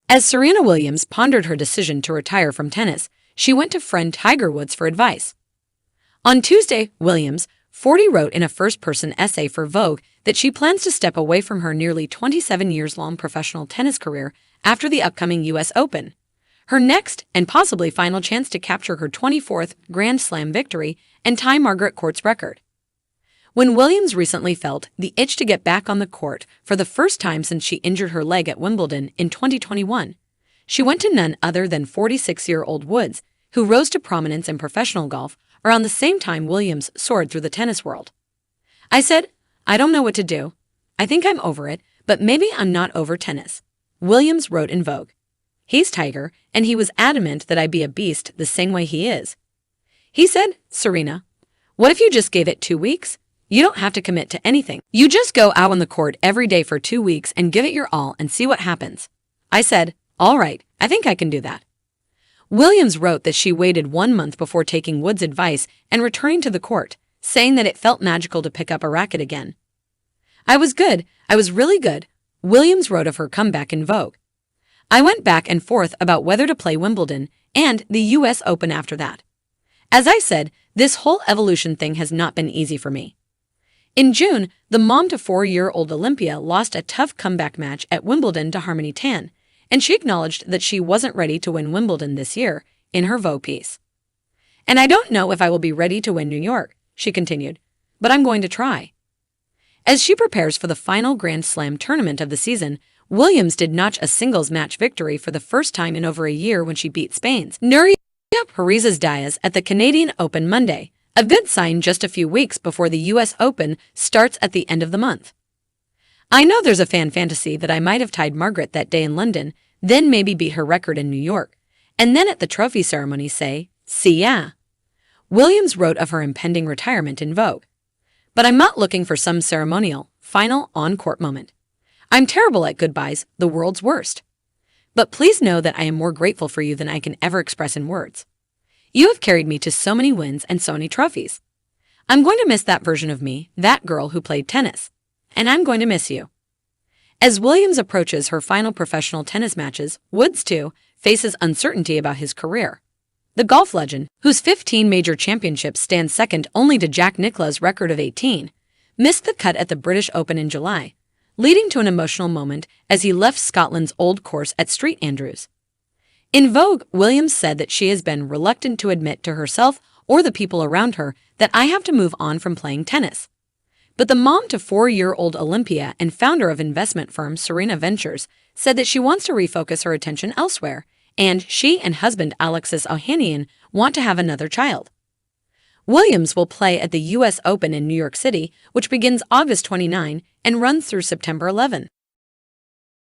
As Serena Williams pondered her decision to retire from tennis, she went to friend Tiger Woods for advice. On Tuesday, Williams, 40, wrote in a first-person essay for Vogue that she plans to step away from her nearly 27 years-long professional tennis career after the upcoming U.S. Open, her next and possibly final chance to capture her 24th Grand Slam victory and tie Margaret Court's record. When Williams recently felt the itch to get back on the court for the first time since she injured her leg at Wimbledon in 2021, she went to none other than 46-year-old Woods, who rose to prominence in professional golf around the same time Williams soared through the tennis world. "I said, I don't know what to do. I think I'm over it, but maybe I'm not over tennis," Williams wrote in Vogue. "He's Tiger, and he was adamant that I be a beast the same way he is. He said, Serena, what if you just gave it 2 weeks? You don't have to commit to anything. You just go out on the court every day for 2 weeks and give it your all and see what happens." I said, "All right, I think I can do that." Williams wrote that she waited 1 month before taking Woods' advice and returning to the court, saying that it felt magical to pick up a racket again. "I was good. I was really good," Williams wrote of her comeback in Vogue. "I went back and forth about whether to play Wimbledon and the U.S. Open after that. As I said, this whole evolution thing has not been easy for me." In June, the mom to 4-year-old Olympia lost a tough comeback match at Wimbledon to Harmony Tan, and she acknowledged that she wasn't ready to win Wimbledon this year in her Vogue piece. "And I don't know if I will be ready to win New York," she continued, "but I'm going to try." As she prepares for the final Grand Slam tournament of the season, Williams did notch a singles match victory for the first time in over a year when she beat Spain's Nuria Parrizas-Diaz at the Canadian Open Monday, a good sign just a few weeks before the U.S. Open starts at the end of the month. "I know there's a fan fantasy that I might have tied Margaret that day in London, then maybe beat her record in New York, and then at the trophy ceremony say, 'See ya.'" Williams wrote of her impending retirement in Vogue. "But I'm not looking for some ceremonial, final on-court moment. I'm terrible at goodbyes, the world's worst. But please know that I am more grateful for you than I can ever express in words. You have carried me to so many wins and so many trophies. I'm going to miss that version of me, that girl who played tennis. And I'm going to miss you." As Williams approaches her final professional tennis matches, Woods, too, faces uncertainty about his career. The golf legend, whose 15 major championships stand second only to Jack Nicklaus's record of 18, missed the cut at the British Open in July, leading to an emotional moment as he left Scotland's old course at St Andrews. In Vogue, Williams said that she has been reluctant to admit to herself or the people around her that I have to move on from playing tennis. But the mom to 4-year-old Olympia and founder of investment firm Serena Ventures said that she wants to refocus her attention elsewhere, and she and husband Alexis Ohanian want to have another child. Williams will play at the U.S. Open in New York City, which begins August 29 and runs through September 11.